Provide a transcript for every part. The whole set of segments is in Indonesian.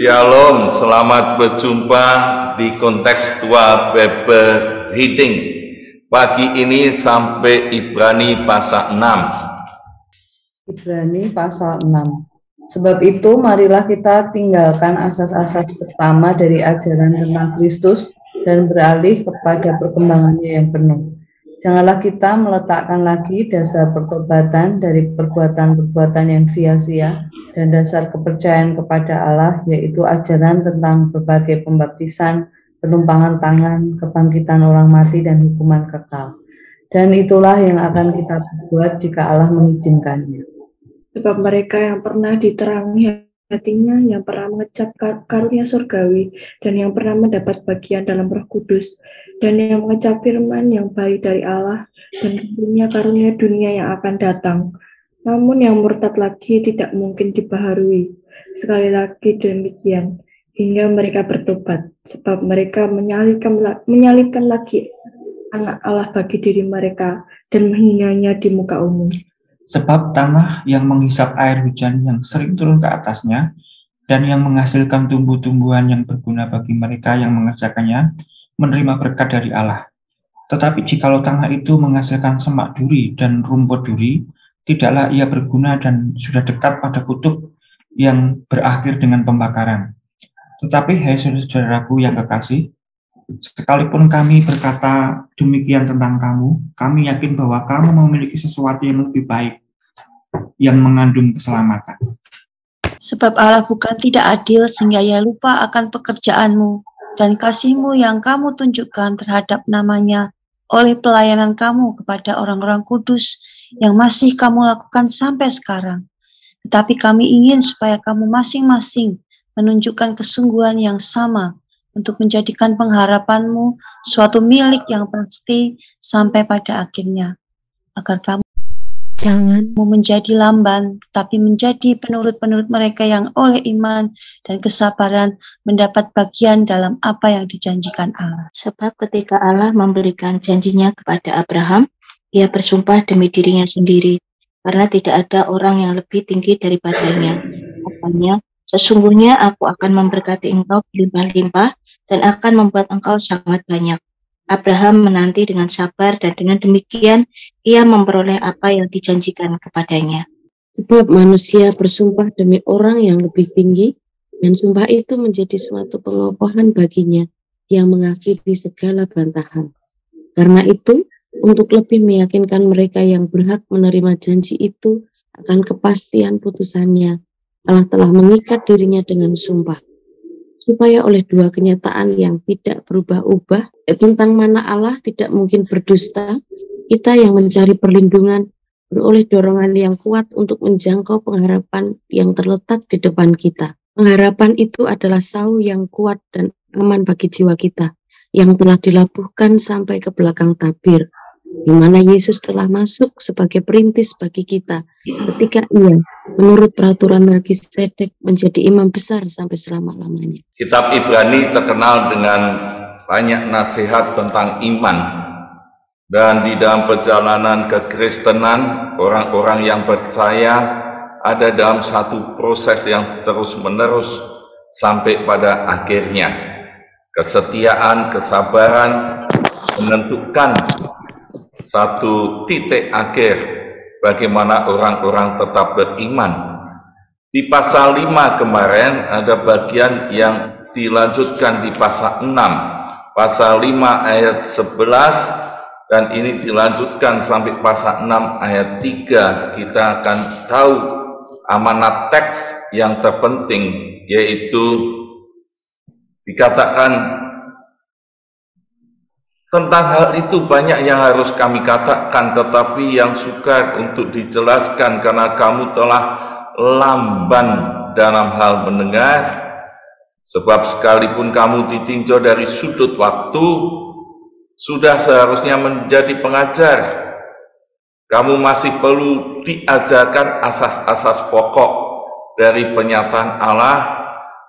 Shalom, selamat berjumpa di kontekstual Bible Reading. Pagi ini sampai Ibrani pasal 6. Ibrani pasal 6. Sebab itu marilah kita tinggalkan asas-asas pertama dari ajaran tentang Kristus dan beralih kepada perkembangannya yang penuh. Janganlah kita meletakkan lagi dasar pertobatan dari perbuatan-perbuatan yang sia-sia dan dasar kepercayaan kepada Allah, yaitu ajaran tentang berbagai pembaptisan, penumpangan tangan, kebangkitan orang mati, dan hukuman kekal. Dan itulah yang akan kita perbuat jika Allah mengizinkannya. Sebab mereka yang pernah diterangi hatinya, yang pernah mengecap karunia surgawi, dan yang pernah mendapat bagian dalam Roh Kudus, dan yang mengecap firman yang baik dari Allah, dan karunia dunia yang akan datang. Namun yang murtad lagi tidak mungkin dibaharui. Sekali lagi demikian, hingga mereka bertobat, sebab mereka menyalibkan lagi anak Allah bagi diri mereka, dan menghinanya di muka umum. Sebab tanah yang menghisap air hujan yang sering turun ke atasnya, dan yang menghasilkan tumbuh-tumbuhan yang berguna bagi mereka yang mengerjakannya, menerima berkat dari Allah. Tetapi jikalau tanah itu menghasilkan semak duri dan rumput duri, tidaklah ia berguna dan sudah dekat pada kutuk yang berakhir dengan pembakaran. Tetapi hai saudaraku yang kekasih, sekalipun kami berkata demikian tentang kamu, kami yakin bahwa kamu memiliki sesuatu yang lebih baik, yang mengandung keselamatan. Sebab Allah bukan tidak adil sehingga ia lupa akan pekerjaanmu dan kasihmu yang kamu tunjukkan terhadap namanya oleh pelayanan kamu kepada orang-orang kudus yang masih kamu lakukan sampai sekarang. Tetapi kami ingin supaya kamu masing-masing menunjukkan kesungguhan yang sama untuk menjadikan pengharapanmu suatu milik yang pasti sampai pada akhirnya, agar kamu jangan menjadi lamban, tapi menjadi penurut-penurut mereka yang oleh iman dan kesabaran mendapat bagian dalam apa yang dijanjikan Allah. Sebab ketika Allah memberikan janjinya kepada Abraham, ia bersumpah demi dirinya sendiri, karena tidak ada orang yang lebih tinggi daripadanya. Katanya, sesungguhnya aku akan memberkati engkau berlimpah-limpah dan akan membuat engkau sangat banyak. Abraham menanti dengan sabar dan dengan demikian ia memperoleh apa yang dijanjikan kepadanya. Sebab manusia bersumpah demi orang yang lebih tinggi, dan sumpah itu menjadi suatu pengokohan baginya yang mengakhiri segala bantahan. Karena itu, untuk lebih meyakinkan mereka yang berhak menerima janji itu akan kepastian putusannya, Allah telah mengikat dirinya dengan sumpah, supaya oleh dua kenyataan yang tidak berubah-ubah tentang mana Allah tidak mungkin berdusta, kita yang mencari perlindungan beroleh dorongan yang kuat untuk menjangkau pengharapan yang terletak di depan kita. Pengharapan itu adalah sau yang kuat dan aman bagi jiwa kita, yang telah dilabuhkan sampai ke belakang tabir, di mana Yesus telah masuk sebagai perintis bagi kita ketika ia menurut peraturan Melkisedek menjadi imam besar sampai selama-lamanya. Kitab Ibrani terkenal dengan banyak nasihat tentang iman, dan di dalam perjalanan kekristenan, orang-orang yang percaya ada dalam satu proses yang terus-menerus sampai pada akhirnya. Kesetiaan, kesabaran menentukan satu titik akhir bagaimana orang-orang tetap beriman. Di pasal 5 kemarin ada bagian yang dilanjutkan di pasal 6, pasal 5 ayat 11, dan ini dilanjutkan sampai pasal 6 ayat 3. Kita akan tahu amanat teks yang terpenting, yaitu dikatakan tentang hal itu banyak yang harus kami katakan, tetapi yang sukar untuk dijelaskan karena kamu telah lamban dalam hal mendengar. Sebab sekalipun kamu ditinjau dari sudut waktu, sudah seharusnya menjadi pengajar. Kamu masih perlu diajarkan asas-asas pokok dari penyataan Allah,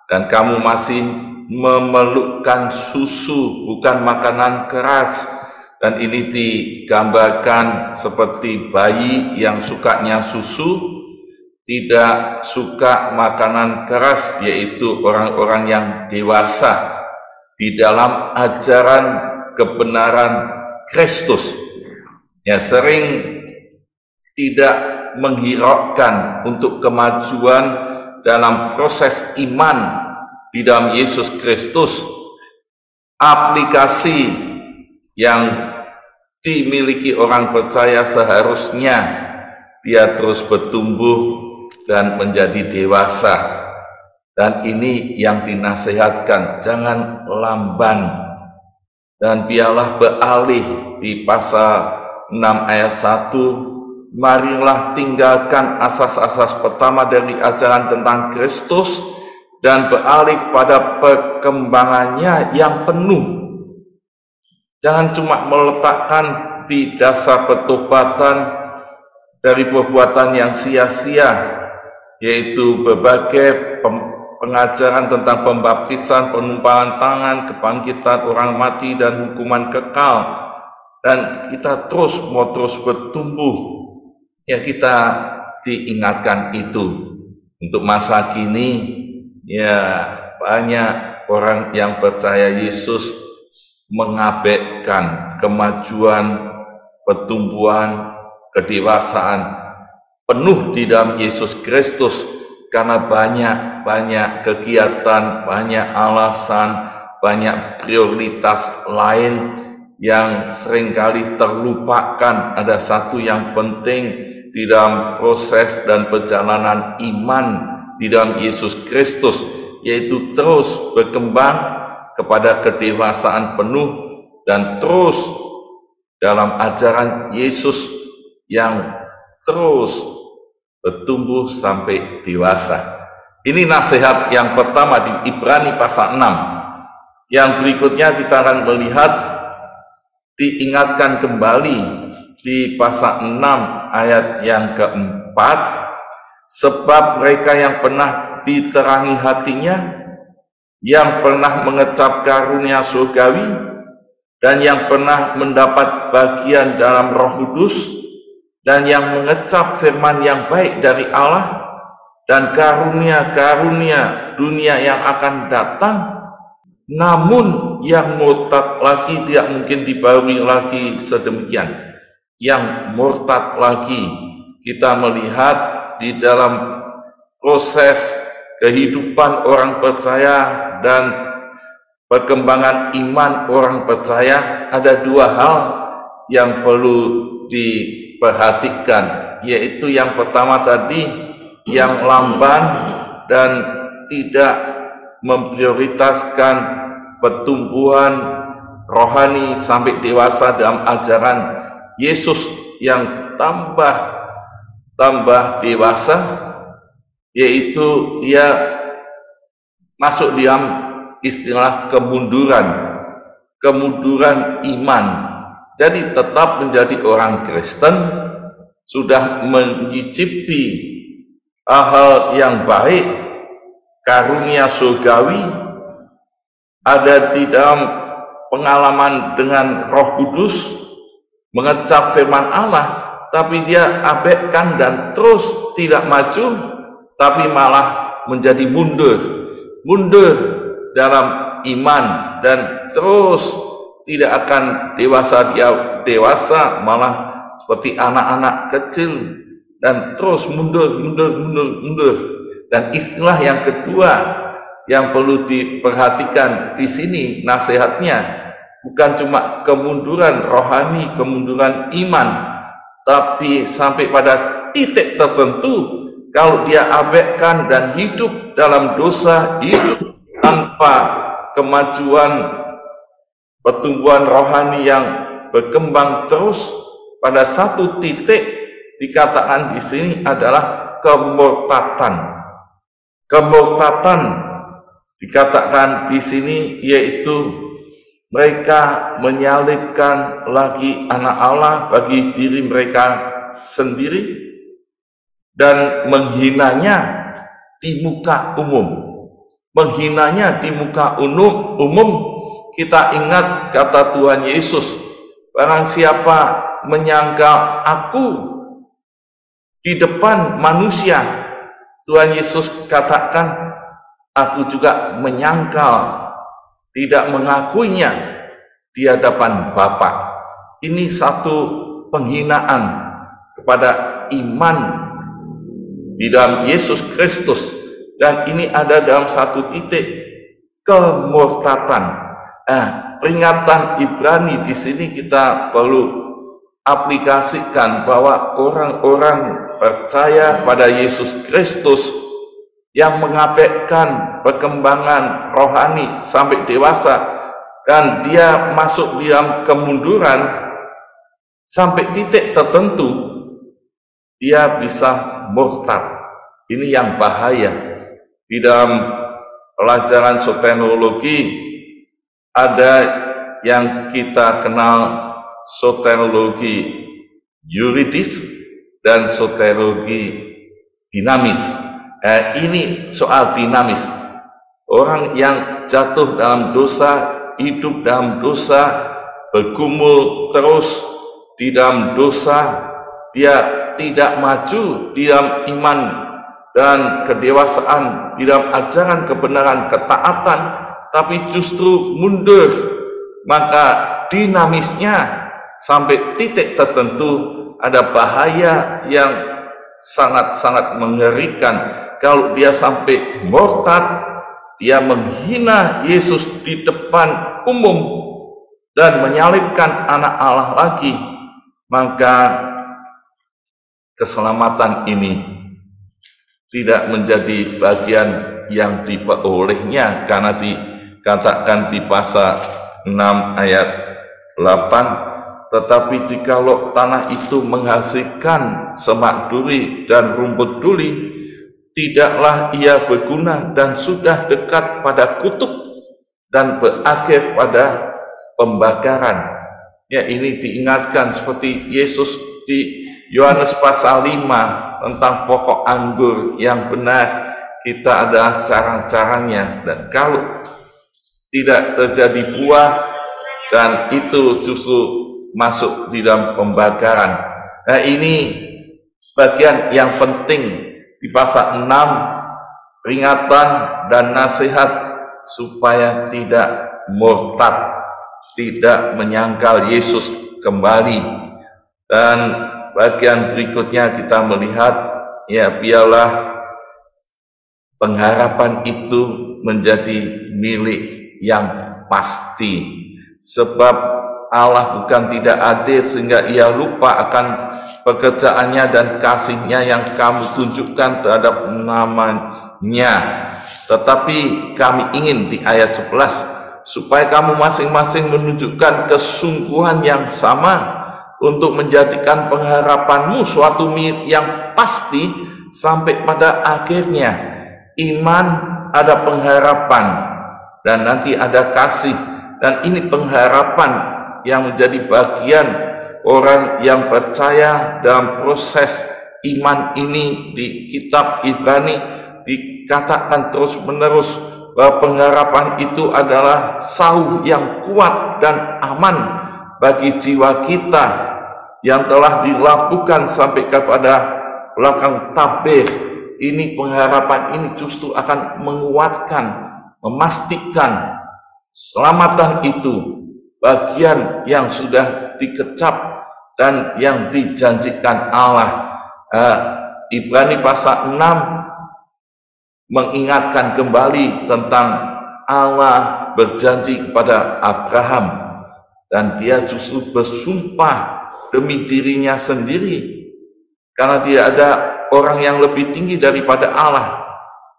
dan kamu masih memerlukan susu, bukan makanan keras. Dan ini digambarkan seperti bayi yang sukanya susu, tidak suka makanan keras, yaitu orang-orang yang dewasa di dalam ajaran kebenaran Kristus. Ya, sering tidak menghiraukan untuk kemajuan dalam proses iman di dalam Yesus Kristus. Aplikasi yang dimiliki orang percaya seharusnya dia terus bertumbuh dan menjadi dewasa. Dan ini yang dinasihatkan, jangan lamban. Dan biarlah beralih di pasal 6 ayat 1, marilah tinggalkan asas-asas pertama dari ajaran tentang Kristus dan beralih pada perkembangannya yang penuh. Jangan cuma meletakkan di dasar pertobatan dari perbuatan yang sia-sia, yaitu berbagai pengajaran tentang pembaptisan, penumpangan tangan, kebangkitan orang mati, dan hukuman kekal. Dan kita mau terus bertumbuh. Ya, kita diingatkan itu. Untuk masa kini, ya banyak orang yang percaya Yesus mengabaikan kemajuan, pertumbuhan, kedewasaan penuh di dalam Yesus Kristus karena banyak kegiatan, banyak alasan, banyak prioritas lain yang seringkali terlupakan. Ada satu yang penting di dalam proses dan perjalanan iman di dalam Yesus Kristus, yaitu terus berkembang kepada kedewasaan penuh dan terus dalam ajaran Yesus yang terus bertumbuh sampai dewasa. Ini nasihat yang pertama di Ibrani pasal 6. Yang berikutnya kita akan melihat diingatkan kembali di pasal 6 ayat yang keempat, sebab mereka yang pernah diterangi hatinya, yang pernah mengecap karunia surgawi, dan yang pernah mendapat bagian dalam Roh Kudus, dan yang mengecap firman yang baik dari Allah, dan karunia-karunia dunia yang akan datang, namun yang murtad lagi tidak mungkin dibaharui lagi sedemikian. Yang murtad lagi, kita melihat di dalam proses kehidupan orang percaya dan perkembangan iman orang percaya, ada dua hal yang perlu diperhatikan, yaitu yang pertama tadi, yang lamban dan tidak memprioritaskan pertumbuhan rohani sampai dewasa dalam ajaran Yesus yang tambah dewasa, yaitu ia masuk dalam istilah kemunduran iman. Jadi tetap menjadi orang Kristen, sudah mencicipi hal yang baik, karunia surgawi, ada di dalam pengalaman dengan Roh Kudus, mengecap firman Allah, tapi dia abaikan dan terus tidak maju, tapi malah menjadi mundur dalam iman dan terus tidak akan dewasa, malah seperti anak-anak kecil dan terus mundur. Dan istilah yang kedua yang perlu diperhatikan di sini nasihatnya, bukan cuma kemunduran rohani, kemunduran iman, tapi sampai pada titik tertentu kalau dia abaikan dan hidup dalam dosa, hidup tanpa kemajuan pertumbuhan rohani yang berkembang terus, pada satu titik dikatakan di sini adalah kemurtatan. Kemurtatan dikatakan di sini yaitu mereka menyalibkan lagi anak Allah bagi diri mereka sendiri dan menghinanya di muka umum. Menghinanya di muka umum, kita ingat kata Tuhan Yesus, barang siapa menyangkal aku di depan manusia, Tuhan Yesus katakan, aku juga menyangkal, tidak mengakuinya di hadapan Bapa. Ini satu penghinaan kepada iman di dalam Yesus Kristus, dan ini ada dalam satu titik kemurtatan. Peringatan Ibrani di sini kita perlu aplikasikan bahwa orang-orang percaya pada Yesus Kristus yang mengabaikan perkembangan rohani sampai dewasa, dan dia masuk di dalam kemunduran sampai titik tertentu, dia bisa murtad. Ini yang bahaya. Di dalam pelajaran soteriologi ada yang kita kenal soteriologi yuridis dan soteriologi dinamis. Ini soal dinamis. Orang yang jatuh dalam dosa, hidup dalam dosa, bergumul terus di dalam dosa, dia tidak maju di dalam iman dan kedewasaan, di dalam ajaran kebenaran, ketaatan, tapi justru mundur. Maka dinamisnya sampai titik tertentu ada bahaya yang sangat-sangat mengerikan. Kalau dia sampai murtad, dia menghina Yesus di depan umum dan menyalibkan anak Allah lagi, maka keselamatan ini tidak menjadi bagian yang diperolehnya, karena dikatakan di pasal 6 ayat 8, tetapi jikalau tanah itu menghasilkan semak duri dan rumput duri, tidaklah ia berguna dan sudah dekat pada kutuk dan berakhir pada pembakaran. Ya, ini diingatkan seperti Yesus di Yohanes pasal 5 tentang pokok anggur yang benar. Kita ada carang-carangnya, dan kalau tidak terjadi buah, dan itu justru masuk di dalam pembakaran. Nah, ini bagian yang penting di pasal 6, peringatan dan nasihat supaya tidak murtad, tidak menyangkal Yesus kembali. Dan bagian berikutnya kita melihat, ya, biarlah pengharapan itu menjadi milik yang pasti, sebab Allah bukan tidak adil sehingga ia lupa akan pekerjaannya dan kasihnya yang kamu tunjukkan terhadap namanya. Tetapi kami ingin di ayat 11 supaya kamu masing-masing menunjukkan kesungguhan yang sama untuk menjadikan pengharapanmu suatu milik yang pasti sampai pada akhirnya. Iman ada pengharapan, dan nanti ada kasih, dan ini pengharapan yang menjadi bagian orang yang percaya dalam proses iman ini. Di kitab Ibrani dikatakan terus menerus bahwa pengharapan itu adalah sauh yang kuat dan aman bagi jiwa kita yang telah dilabuhkan sampai kepada belakang tabir. Ini pengharapan ini justru akan menguatkan, memastikan selamatan itu bagian yang sudah dikecap dan yang dijanjikan Allah. Ibrani pasal 6 mengingatkan kembali tentang Allah berjanji kepada Abraham, dan dia justru bersumpah demi dirinya sendiri, karena tidak ada orang yang lebih tinggi daripada Allah.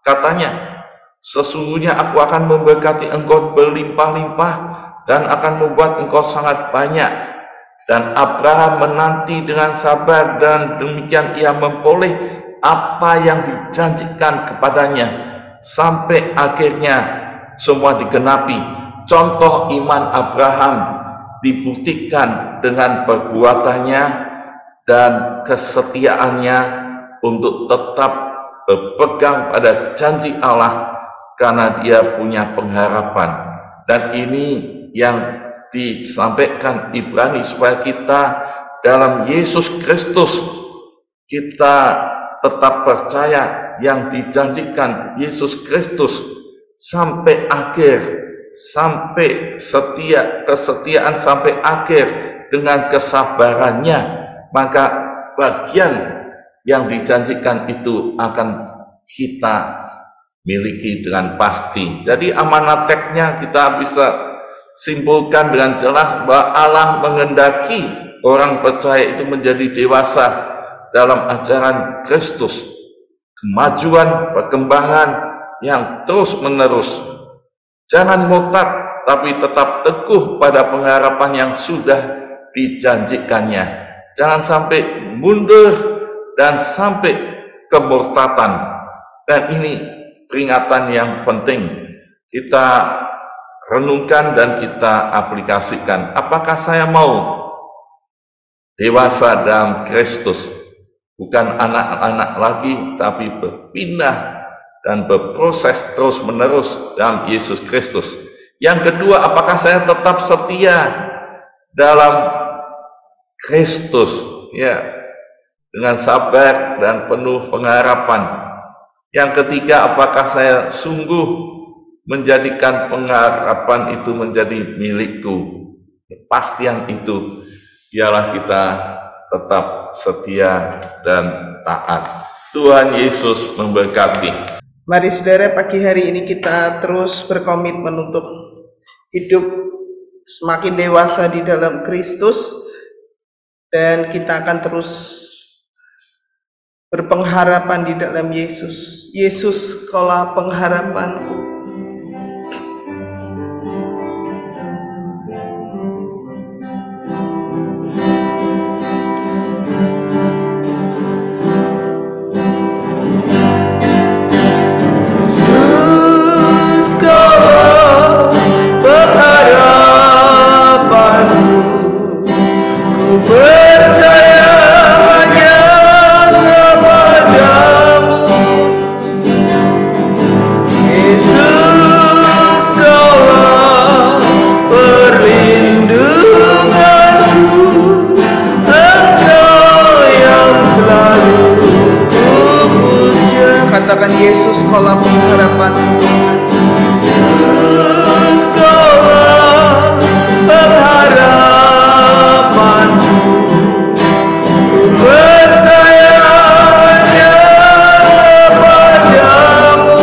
Katanya, sesungguhnya aku akan memberkati engkau berlimpah-limpah dan akan membuat engkau sangat banyak. Dan Abraham menanti dengan sabar, dan demikian ia memperoleh apa yang dijanjikan kepadanya sampai akhirnya semua digenapi. Contoh iman Abraham dibuktikan dengan perbuatannya dan kesetiaannya untuk tetap berpegang pada janji Allah, karena dia punya pengharapan. Dan ini yang disampaikan Ibrani, supaya kita dalam Yesus Kristus kita tetap percaya yang dijanjikan Yesus Kristus sampai akhir, sampai kesetiaan sampai akhir dengan kesabarannya, maka bagian yang dijanjikan itu akan kita miliki dengan pasti. Jadi amanateknya kita bisa simpulkan dengan jelas bahwa Allah menghendaki orang percaya itu menjadi dewasa dalam ajaran Kristus, kemajuan, perkembangan yang terus menerus. Jangan murtad, tapi tetap teguh pada pengharapan yang sudah dijanjikannya. Jangan sampai mundur dan sampai kemurtatan. Dan ini peringatan yang penting kita renungkan dan kita aplikasikan. Apakah saya mau dewasa dalam Kristus, bukan anak-anak lagi, tapi berpindah dan berproses terus menerus dalam Yesus Kristus. Yang kedua, apakah saya tetap setia dalam Kristus, ya, dengan sabar dan penuh pengharapan. Yang ketiga, apakah saya sungguh menjadikan pengharapan itu menjadi milikku. Kepastian itu ialah kita tetap setia dan taat. Tuhan Yesus memberkati. Mari saudara, pagi hari ini kita terus berkomitmen untuk hidup semakin dewasa di dalam Kristus, dan kita akan terus berpengharapan di dalam Yesus. Yesus, Kaulah pengharapanku. Katakan, Yesus, Kaulah pengharapanku. Yesus, Kaulah pengharapanku. Ku percaya hanya kepadamu.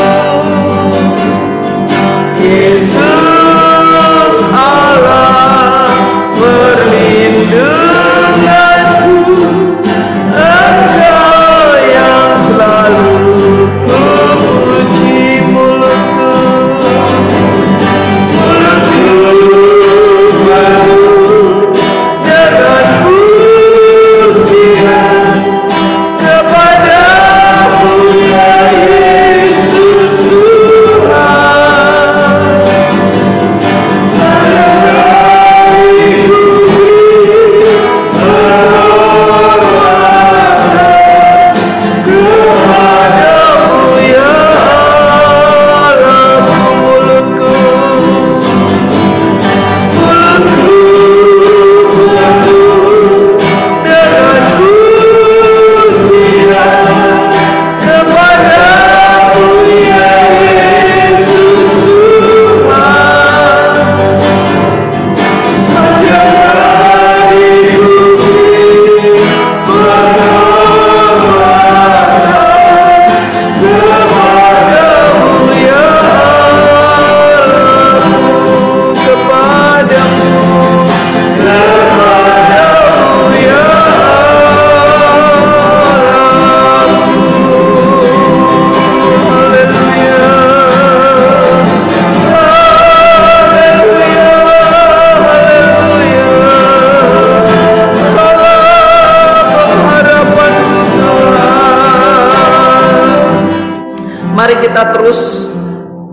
Yesus, Allah perlindunganku. Engkau yang selalu mari kita terus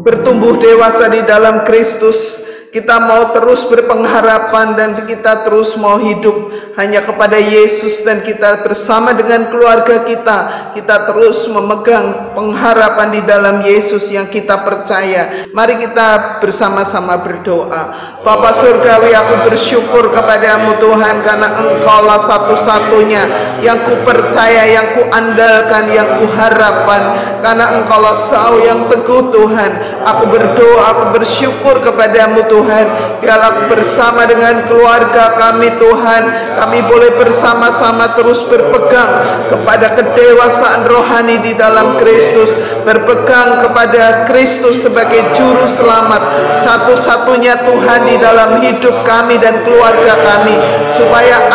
bertumbuh dewasa di dalam Kristus, Kita mau terus berpengharapan dan kita terus mau hidup hanya kepada Yesus, dan kita bersama dengan keluarga kita terus memegang pengharapan di dalam Yesus yang kita percaya. Mari kita bersama-sama berdoa. Bapa Surgawi, aku bersyukur kepadamu Tuhan, karena Engkaulah satu-satunya yang ku percaya, yang ku andalkan, yang ku harapkan, karena Engkaulah Sau yang teguh Tuhan. Aku berdoa, aku bersyukur kepadamu Tuhan, biarlah bersama dengan keluarga kami Tuhan, kami boleh bersama-sama terus berpegang kepada kedewasaan rohani di dalam Kristus, berpegang kepada Kristus sebagai juru selamat satu-satunya Tuhan di dalam hidup kami dan keluarga kami, supaya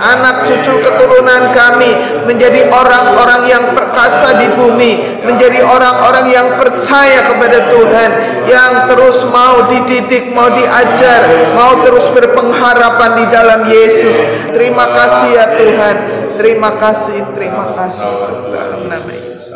anak cucu keturunan kami menjadi orang-orang yang perkasa di bumi, menjadi orang-orang yang percaya kepada Tuhan, yang terus mau dididik, mau diajar, mau terus berpengharapan di dalam Yesus. Terima kasih ya Tuhan, terima kasih dalam nama Yesus.